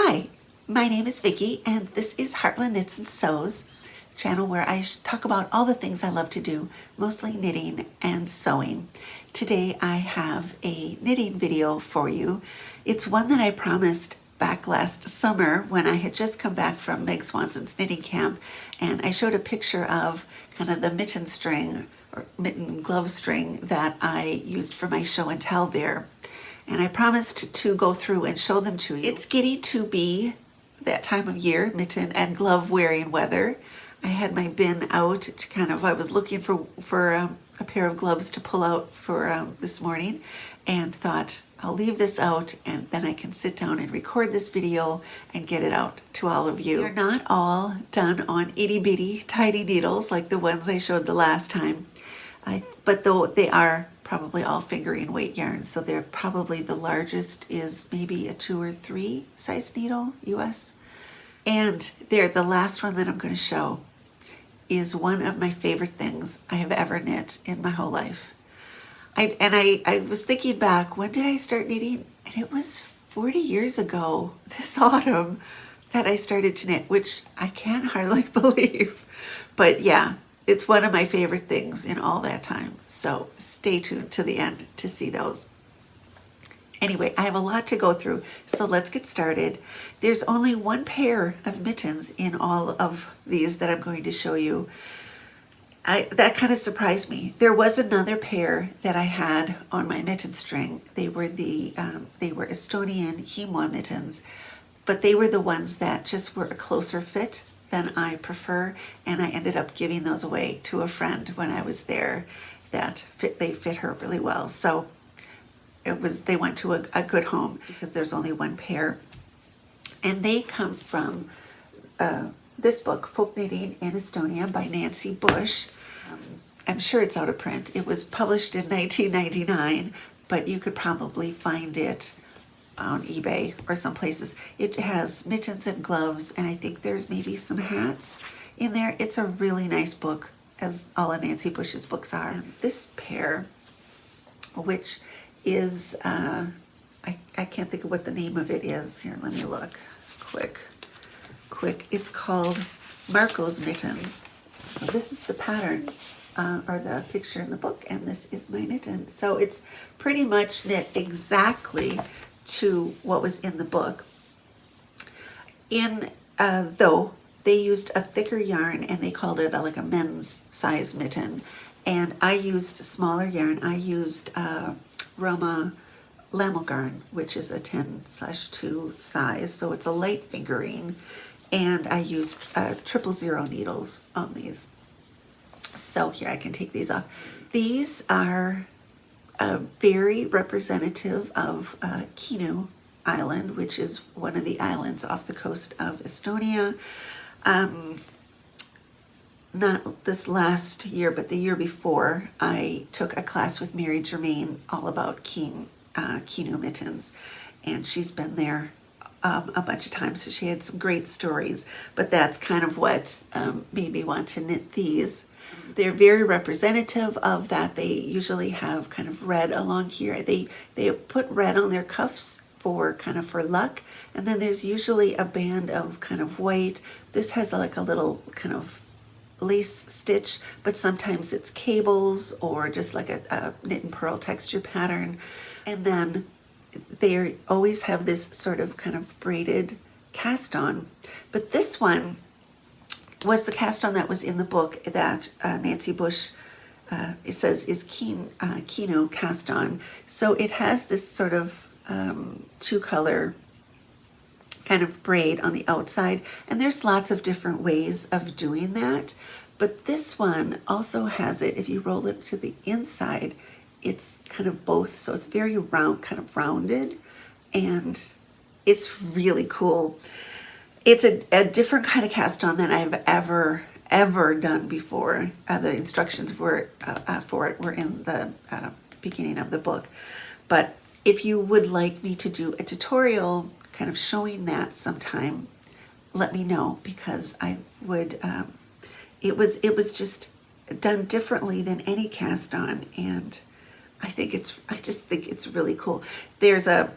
Hi, my name is Vicki and this is Heartland Knits and Sews, a channel where I talk about all the things I love to do, mostly knitting and sewing. Today I have a knitting video for you. It's one that I promised back last summer when I had just come back from Meg Swansen's knitting camp, and I showed a picture of kind of the mitten string or mitten glove string that I used for my show and tell there. And I promised to go through and show them to you. It's getting to be that time of year, mitten and glove wearing weather. I had my bin out to I was looking for a pair of gloves to pull out for this morning, and thought I'll leave this out and then I can sit down and record this video and get it out to all of you. They're not all done on itty bitty tiny needles like the ones I showed the last time, but though they are probably all fingering weight yarns, so they're probably the largest is maybe a 2 or 3 size needle US. And the last one that I'm going to show is one of my favorite things I have ever knit in my whole life. I was thinking back, when did I start knitting? And it was 40 years ago this autumn that I started to knit, which I can't hardly believe. But yeah, it's one of my favorite things in all that time. So stay tuned to the end to see those. Anyway, I have a lot to go through, so let's get started. There's only one pair of mittens in all of these that I'm going to show you. That kind of surprised me. There was another pair that I had on my mitten string. They were Estonian Kihnu mittens, but they were the ones that just were a closer fit than I prefer, and I ended up giving those away to a friend when I was there. They fit her really well. So they went to a good home because there's only one pair, and they come from this book, Folk Knitting in Estonia by Nancy Bush. I'm sure it's out of print. It was published in 1999, but you could probably find it on eBay or some places. It has mittens and gloves, and I think there's maybe some hats in there. It's a really nice book, as all of Nancy Bush's books are. This pair, which is, I can't think of what the name of it is. Here, let me look quick. It's called Marco's Mittens. So this is the pattern or the picture in the book, and this is my mitten. So it's pretty much knit exactly to what was in the book. Though they used a thicker yarn and they called it like a men's size mitten, and I used smaller yarn. I used Rauma Lamallgarn, which is a 10/2 size, so it's a light fingering, and I used 000 needles on these. So here, I can take these off. These are very representative of Kihnu Island, which is one of the islands off the coast of Estonia. Not this last year, but the year before, I took a class with Mary Germain all about Kihnu Mittens, and she's been there a bunch of times, so she had some great stories. But that's kind of what made me want to knit these. They're very representative of that. They usually have kind of red along here. They put red on their cuffs for luck, and then there's usually a band of kind of white. This has like a little kind of lace stitch, but sometimes it's cables or just like a knit and purl texture pattern. And then they always have this sort of kind of braided cast on. But this one was the cast on that was in the book that Nancy Bush it says is Kihnu cast on. So it has this sort of 2-color kind of braid on the outside, and there's lots of different ways of doing that. But this one also has it, if you roll it to the inside, it's kind of both, so it's very round, kind of rounded, and it's really cool. It's a different kind of cast on than I've ever done before. The instructions for it were in the beginning of the book. But if you would like me to do a tutorial kind of showing that sometime, let me know, because I would. It was just done differently than any cast on, and I just think it's really cool. There's a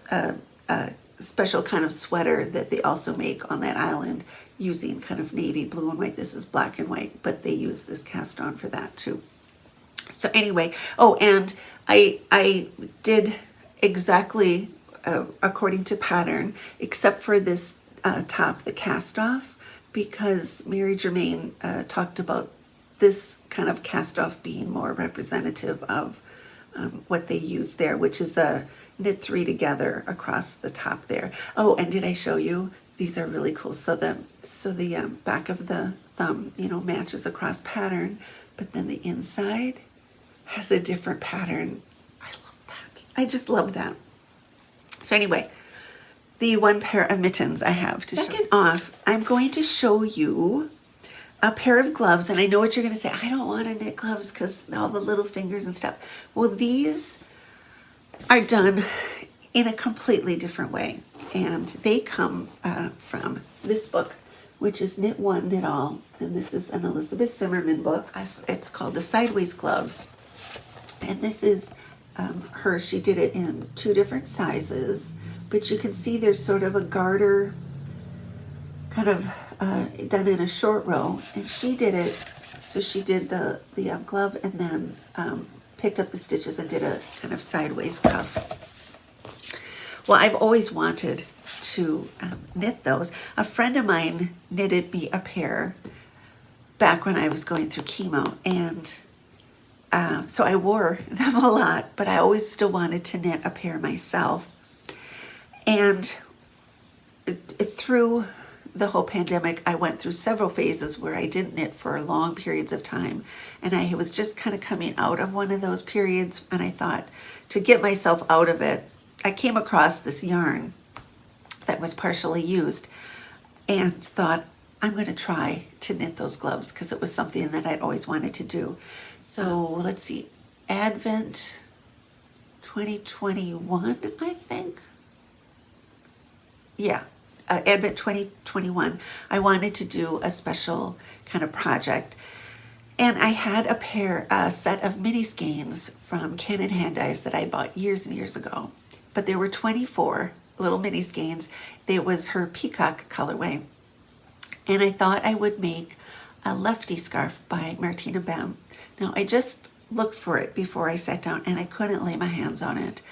special kind of sweater that they also make on that island using kind of navy blue and white. This is black and white, but they use this cast on for that too. So anyway, oh, and I did exactly according to pattern, except for this top, the cast off, because Mary Germain talked about this kind of cast off being more representative of what they use there, which is a knit 3 together across the top there. Oh, and did I show you? These are really cool. So the back of the thumb, you know, matches across pattern, but then the inside has a different pattern. I love that. I just love that. So anyway, the one pair of mittens I have to Second off, I'm going to show you a pair of gloves, and I know what you're going to say. I don't want to knit gloves because all the little fingers and stuff. Well, these are done in a completely different way, and they come from this book, which is Knit One, Knit All, and this is an Elizabeth Zimmermann book. It's called The Sideways Gloves, and this is her. She did it in 2 different sizes, but you can see there's sort of a garter kind of done in a short row, and she did it, so she did the glove and then picked up the stitches and did a kind of sideways cuff. Well, I've always wanted to knit those. A friend of mine knitted me a pair back when I was going through chemo, and so I wore them a lot, but I always still wanted to knit a pair myself. And through the whole pandemic, I went through several phases where I didn't knit for long periods of time. And I was just kind of coming out of one of those periods. And I thought, to get myself out of it, I came across this yarn that was partially used and thought, I'm going to try to knit those gloves because it was something that I'd always wanted to do. So let's see, Advent 2021, I think. Yeah. Advent 2021, I wanted to do a special kind of project. And I had a set of miniskeins from Canon Hand Dyes that I bought years and years ago. But there were 24 little miniskeins. There was her Peacock colorway. And I thought I would make a lefty scarf by Martina Bem. Now, I just looked for it before I sat down, and I couldn't lay my hands on it.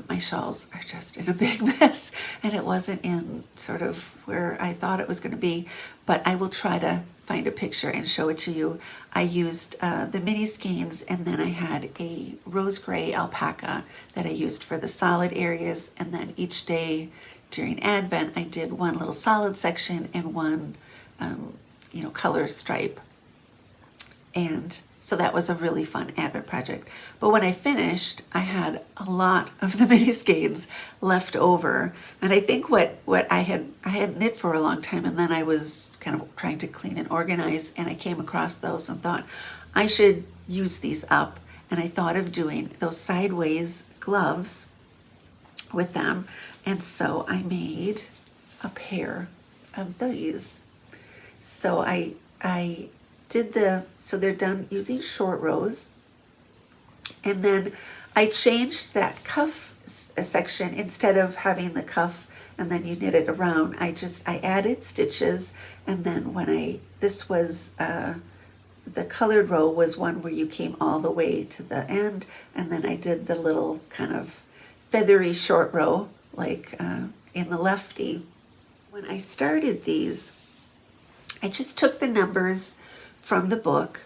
My shawls are just in a big mess, and it wasn't in sort of where I thought it was going to be, but I will try to find a picture and show it to you. I used the mini skeins, and then I had a rose gray alpaca that I used for the solid areas, and then each day during Advent I did one little solid section and one color stripe. And so that was a really fun Advent project. But when I finished, I had a lot of the mini skeins left over. And I think what I had knit for a long time, and then I was kind of trying to clean and organize, and I came across those and thought I should use these up. And I thought of doing those sideways gloves with them. And so I made a pair of these. So I did so they're done using short rows, and then I changed that cuff section. Instead of having the cuff and then you knit it around, I added stitches, and then this was the colored row was one where you came all the way to the end, and then I did the little kind of feathery short row like in the lefty. When I started these, I just took the numbers from the book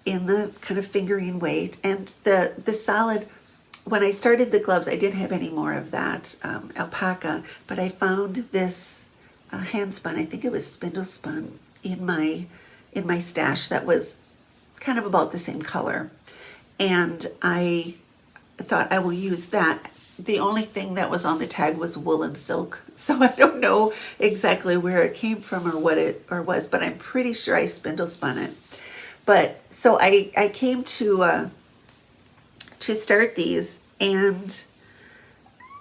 in the kind of fingering weight, and the solid. When I started the gloves, I didn't have any more of that alpaca, but I found this hand spun, I think it was spindle spun, in my stash that was kind of about the same color, and I thought I will use that. The only thing that was on the tag was wool and silk, so I don't know exactly where it came from or what it was, but I'm pretty sure I spindle spun it. But so I came to start these, and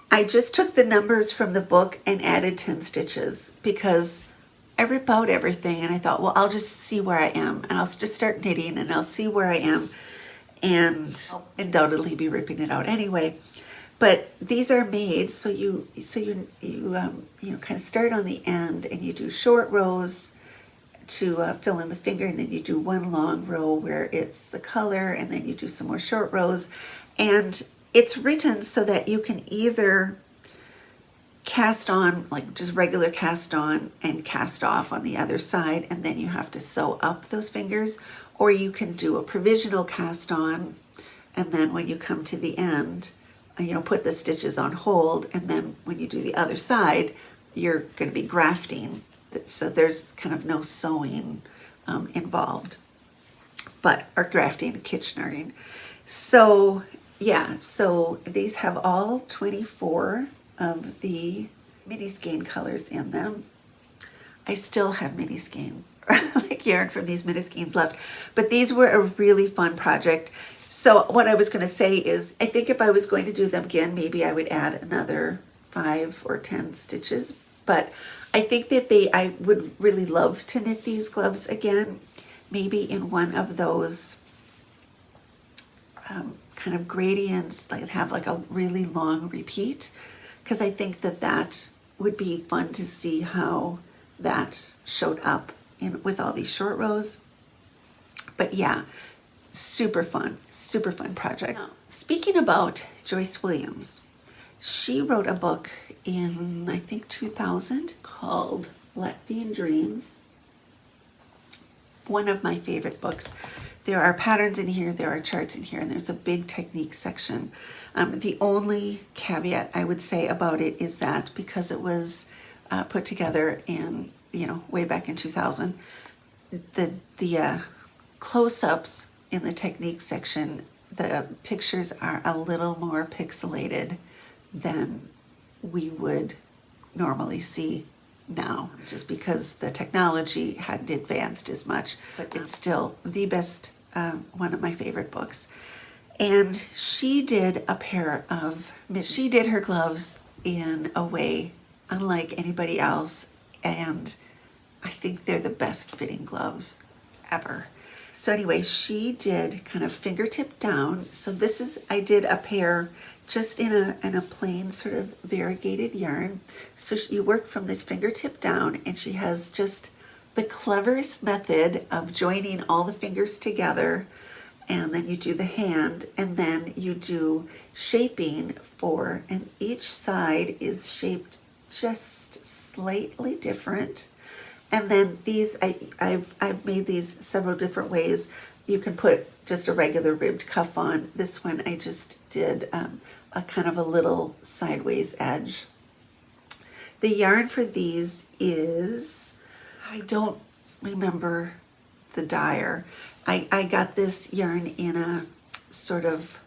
I just took the numbers from the book and added 10 stitches because I rip out everything, and I thought, well, I'll just see where I am, and I'll just start knitting, and I'll see where I am, and I'll undoubtedly be ripping it out anyway. But these are made so you know, kind of start on the end and you do short rows to fill in the finger, and then you do one long row where it's the color, and then you do some more short rows. And it's written so that you can either cast on, like just regular cast on, and cast off on the other side, and then you have to sew up those fingers, or you can do a provisional cast on, and then when you come to the end, you know, put the stitches on hold, and then when you do the other side, you're going to be grafting. So there's kind of no sewing involved, or grafting and Kitchenerring. So yeah, so these have all 24 of the miniskein colors in them. I still have miniskein, like yarn from these miniskeins left, but these were a really fun project. So what I was going to say is, I think if I was going to do them again, maybe I would add another 5 or 10 stitches, but I think that I would really love to knit these gloves again, maybe in one of those kind of gradients, like have like a really long repeat, because I think that would be fun to see how that showed up with all these short rows. But yeah, super fun project. Now, speaking about Joyce Williams, she wrote a book in, I think, 2000 called Latvian Dreams. One of my favorite books. There are patterns in here, there are charts in here, and there's a big technique section. The only caveat I would say about it is that because it was put together in, you know, way back in 2000, the close-ups in the technique section, the pictures are a little more pixelated than we would normally see now, just because the technology hadn't advanced as much. But it's still the best, one of my favorite books. And she did she did her gloves in a way unlike anybody else, and I think they're the best fitting gloves ever. So anyway, she did kind of fingertip down. So I did a pair just in a plain sort of variegated yarn. So you work from this fingertip down, and she has just the cleverest method of joining all the fingers together, and then you do the hand, and then you do shaping and each side is shaped just slightly different. And then these, I've made these several different ways. You can put just a regular ribbed cuff on. This one I just did a kind of a little sideways edge. The yarn for these is, I don't remember the dyer. I got this yarn in a sort of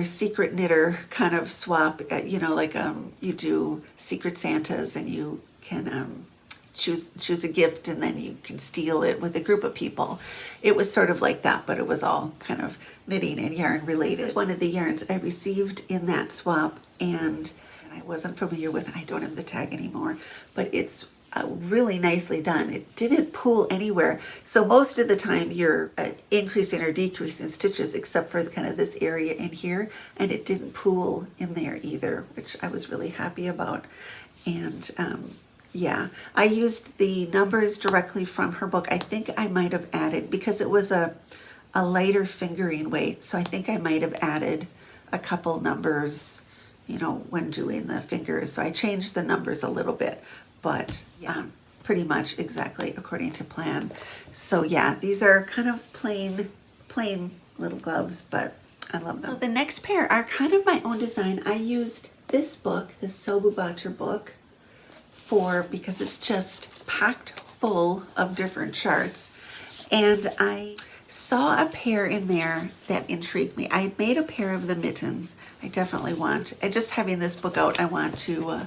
secret knitter kind of swap, you know, like you do Secret Santas, and you can choose a gift, and then you can steal it with a group of people. It was sort of like that, but it was all kind of knitting and yarn related. This is one of the yarns I received in that swap, and I wasn't familiar with, and I don't have the tag anymore, but it's really nicely done. It didn't pull anywhere. So most of the time you're increasing or decreasing stitches, except for kind of this area in here, and it didn't pull in there either, which I was really happy about. And yeah, I used the numbers directly from her book. I think I might have added, because it was a lighter fingering weight, so I think I might have added a couple numbers, you know, when doing the fingers. So I changed the numbers a little bit, but yeah, pretty much exactly according to plan. So yeah, these are kind of plain little gloves, but I love them. So the next pair are kind of my own design. I used this book, the Sobubacher book, because it's just packed full of different charts, and I saw a pair in there that intrigued me. I made a pair of the mittens. I definitely want, and just having this book out, I want to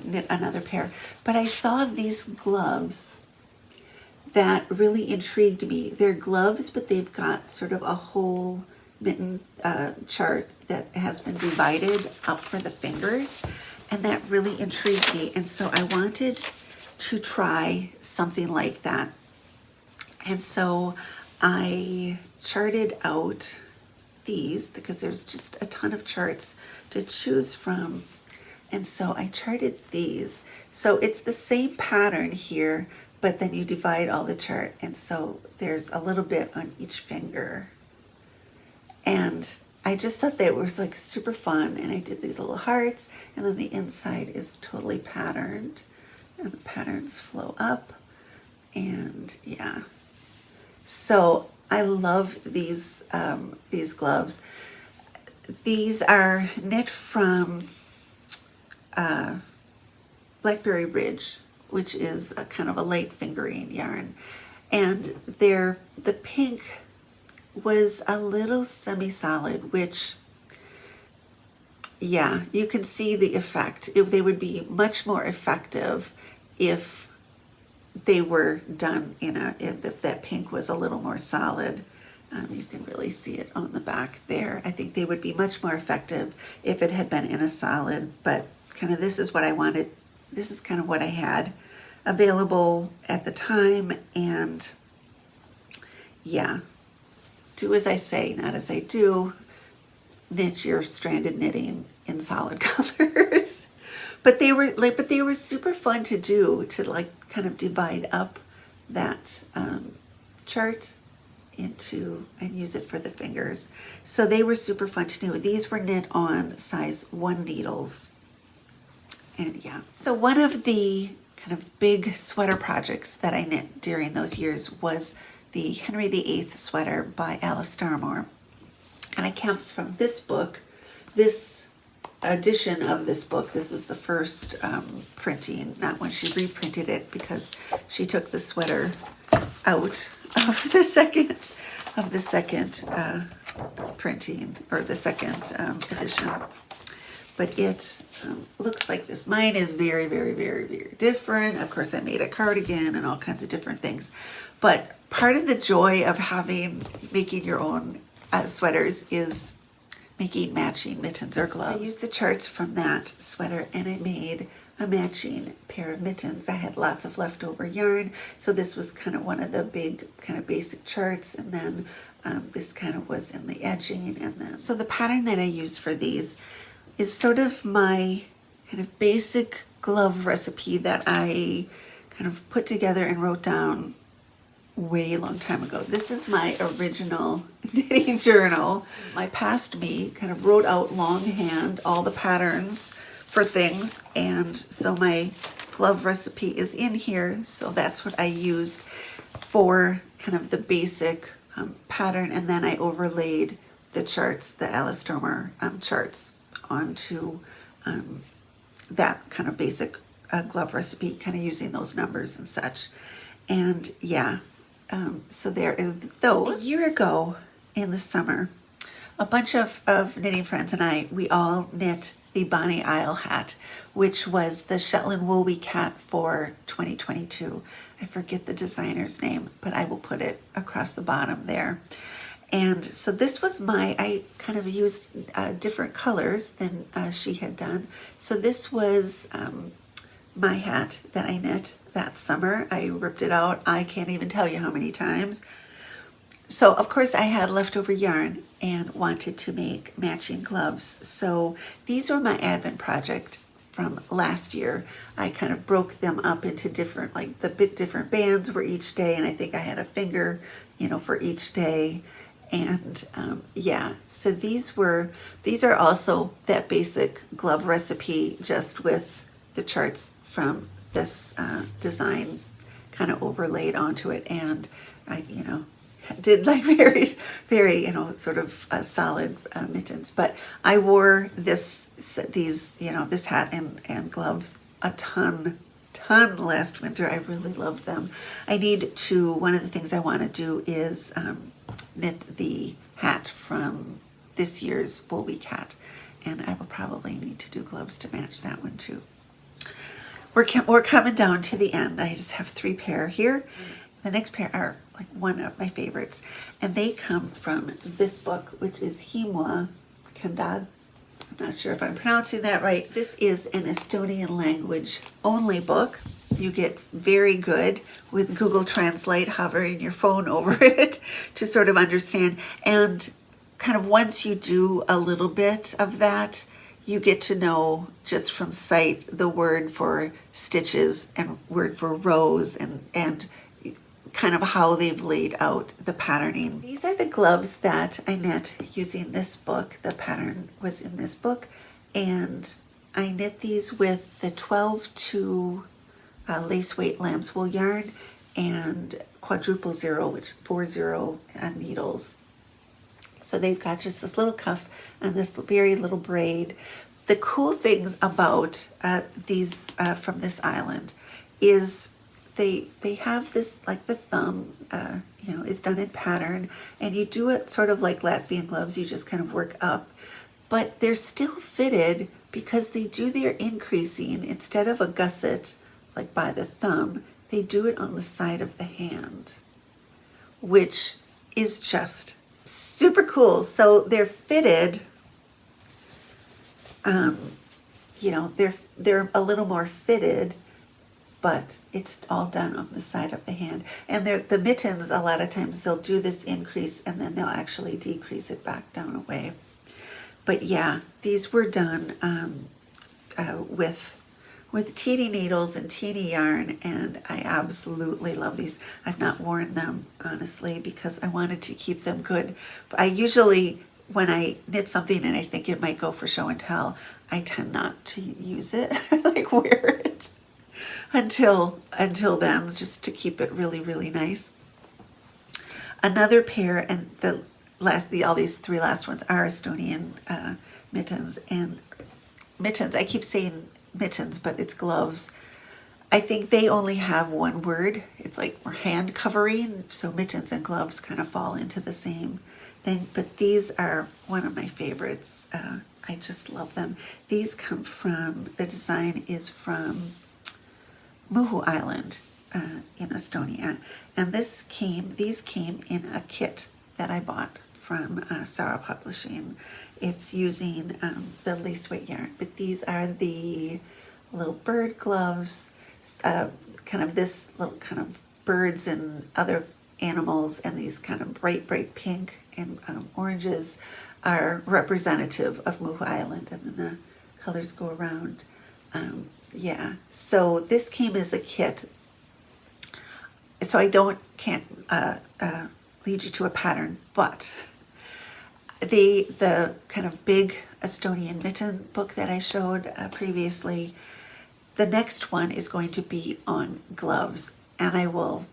knit another pair. But I saw these gloves that really intrigued me. They're gloves, but they've got sort of a whole mitten chart that has been divided up for the fingers, and that really intrigued me. And so I wanted to try something like that. And so I charted out these because there's just a ton of charts to choose from. And so I charted these. So it's the same pattern here, but then you divide all the chart. And so there's a little bit on each finger. And I just thought that was like super fun. And I did these little hearts, and then the inside is totally patterned, and the patterns flow up. And yeah, so I love these gloves. These are knit from Blackberry Ridge, which is a kind of a light fingering yarn, and the pink was a little semi-solid, which, yeah, you can see the effect. They would be much more effective if they were done if that pink was a little more solid. You can really see it on the back there. I think they would be much more effective if it had been in a solid, but kind of this is what I wanted. This is kind of what I had available at the time, and yeah, do as I say, not as I do. Knit your stranded knitting in solid colors. But they were super fun to do, to like kind of divide up that chart into and use it for the fingers. So they were super fun to do. These were knit on size 1 needles. And yeah, so one of the kind of big sweater projects that I knit during those years was the Henry VIII sweater by Alice Starmore. And it comes from this book, this edition of this book. This is the first printing, not when she reprinted it, because she took the sweater out of the second printing, or the second edition. But it looks like this. Mine is very, very, very, very different. Of course, I made a cardigan and all kinds of different things. But part of the joy of making your own sweaters is making matching mittens or gloves. I used the charts from that sweater, and I made a matching pair of mittens. I had lots of leftover yarn, so this was kind of one of the big kind of basic charts, and then this kind of was in the edging. And then so the pattern that I use for these is sort of my kind of basic glove recipe that I kind of put together and wrote down way long time ago. This is my original knitting journal. My past me kind of wrote out longhand all the patterns for things, and so my glove recipe is in here. So that's what I used for kind of the basic pattern, and then I overlaid the charts, the Alice Starmore charts, onto that kind of basic glove recipe, kind of using those numbers and such. And yeah, so there is those. A year ago in the summer, a bunch of knitting friends and I, we all knit the Bonnie Isle hat, which was the Shetland wool we cat for 2022. I forget the designer's name, but I will put it across the bottom there. And so this was I kind of used different colors than she had done. So this was my hat that I knit that summer. I ripped it out. I can't even tell you how many times. So of course I had leftover yarn and wanted to make matching gloves. So these were my advent project from last year. I kind of broke them up into different, like the different bands were each day, and I think I had a finger, for each day. And yeah, so these are also that basic glove recipe, just with the charts from this design kind of overlaid onto it. And I, did like very, very, sort of solid mittens. But I wore this hat and gloves a ton last winter. I really loved them. One of the things I want to do is knit the hat from this year's Wool Week hat, and I will probably need to do gloves to match that one too. We're coming down to the end. I just have 3 pair here. The next pair are like one of my favorites, and they come from this book, which is Kihnu Mittens. I'm not sure if I'm pronouncing that right. This is an Estonian language only book. You get very good with Google Translate, hovering your phone over it to sort of understand. And kind of once you do a little bit of that, you get to know just from sight the word for stitches and word for rows and kind of how they've laid out the patterning. These are the gloves that I knit using this book. The pattern was in this book, and I knit these with the 12-2 lace weight lamb's wool yarn and quadruple zero, which 40 needles. So they've got just this little cuff and this very little braid. The cool things about these from this island is they have this, like the thumb, is done in pattern, and you do it sort of like Latvian gloves. You just kind of work up, but they're still fitted because they do their increasing instead of a gusset like by the thumb. They do it on the side of the hand, which is just super cool. So they're fitted. They're a little more fitted, but it's all done on the side of the hand. And the mittens, a lot of times they'll do this increase and then they'll actually decrease it back down away. But yeah, these were done with teeny needles and teeny yarn, and I absolutely love these. I've not worn them, honestly, because I wanted to keep them good. But I usually, when I knit something and I think it might go for show and tell, I tend not to use it, like wear it until then, just to keep it really, really nice. Another pair, and all these three last ones are Estonian mittens. And mittens, I keep saying mittens, but it's gloves. I think they only have one word. It's like we're hand covering, so mittens and gloves kind of fall into the same thing. But these are one of my favorites. I just love them. These come from, the design is from Muhu Island in Estonia, and these came in a kit that I bought from Saara Publishing. It's using the lace weight yarn, but these are the little bird gloves, kind of this little kind of birds and other animals, and these kind of bright pink and oranges are representative of Muhu Island, and then the colors go around. So this came as a kit, so I can't lead you to a pattern, but the kind of big Estonian mitten book that I showed previously, the next one is going to be on gloves, and I will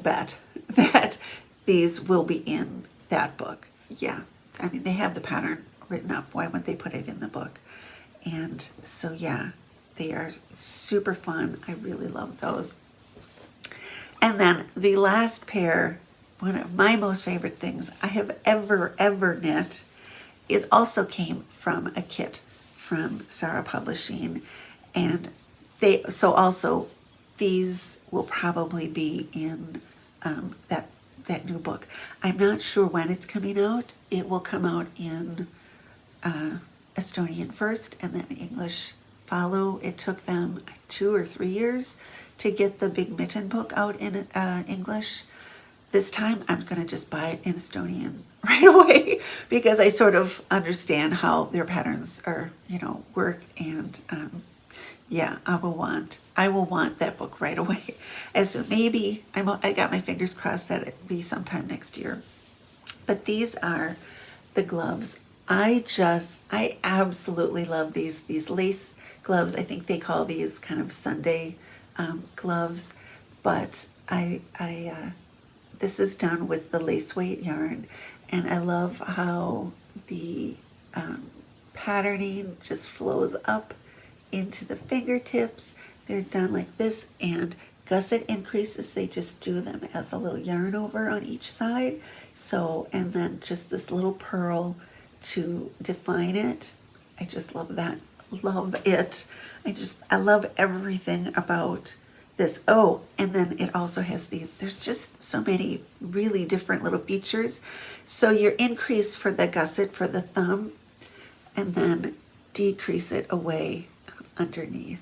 bet that these will be in that book. Yeah, I mean, they have the pattern written up. Why wouldn't they put it in the book? And so yeah, they are super fun. I really love those. And then the last pair, one of my most favorite things I have ever knit, is also came from a kit from Saara Publishing, and these will probably be in that new book. I'm not sure when it's coming out. It will come out in Estonian first and then English follow. It took them 2 or 3 years to get the big mitten book out in English. This time I'm going to just buy it in Estonian right away, because I sort of understand how their patterns are, work, and yeah, I will want that book right away. And so maybe I got my fingers crossed that it be sometime next year. But these are the gloves. I absolutely love these lace gloves. I think they call these kind of Sunday gloves, but this is done with the lace weight yarn, and I love how the patterning just flows up into the fingertips. They're done like this, and gusset increases, they just do them as a little yarn over on each side. So, and then just this little purl to define it. I just love that. Love it. I love everything about this. Oh, and then it also has these, there's just so many really different little features. So your increase for the gusset for the thumb, and then decrease it away underneath.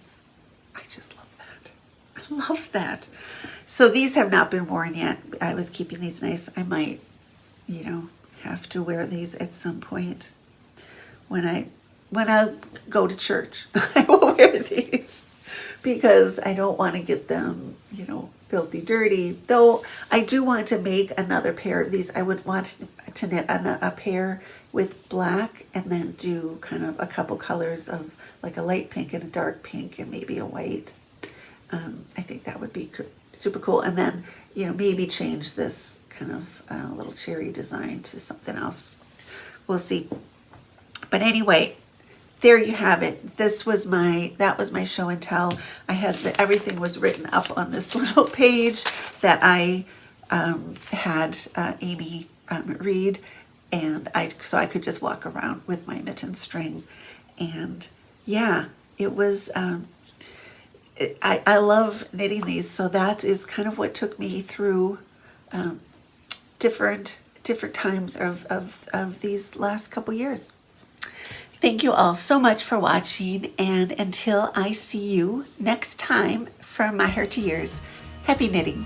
I just love that. I love that. So these have not been worn yet. I was keeping these nice. I might, have to wear these at some point. When I go to church, I will wear these because I don't want to get them, you know, filthy dirty. Though I do want to make another pair of these. I would want to knit a pair with black and then do kind of a couple colors of like a light pink and a dark pink and maybe a white. I think that would be super cool. And then, you know, maybe change this kind of little cherry design to something else. We'll see. But anyway, there you have it. That was my show and tell. I had everything was written up on this little page that I had Amy read, and so I could just walk around with my mitten string. And yeah, it was. I love knitting these, so that is kind of what took me through different times of these last couple years. Thank you all so much for watching, and until I see you next time from My Heart to Yours, happy knitting!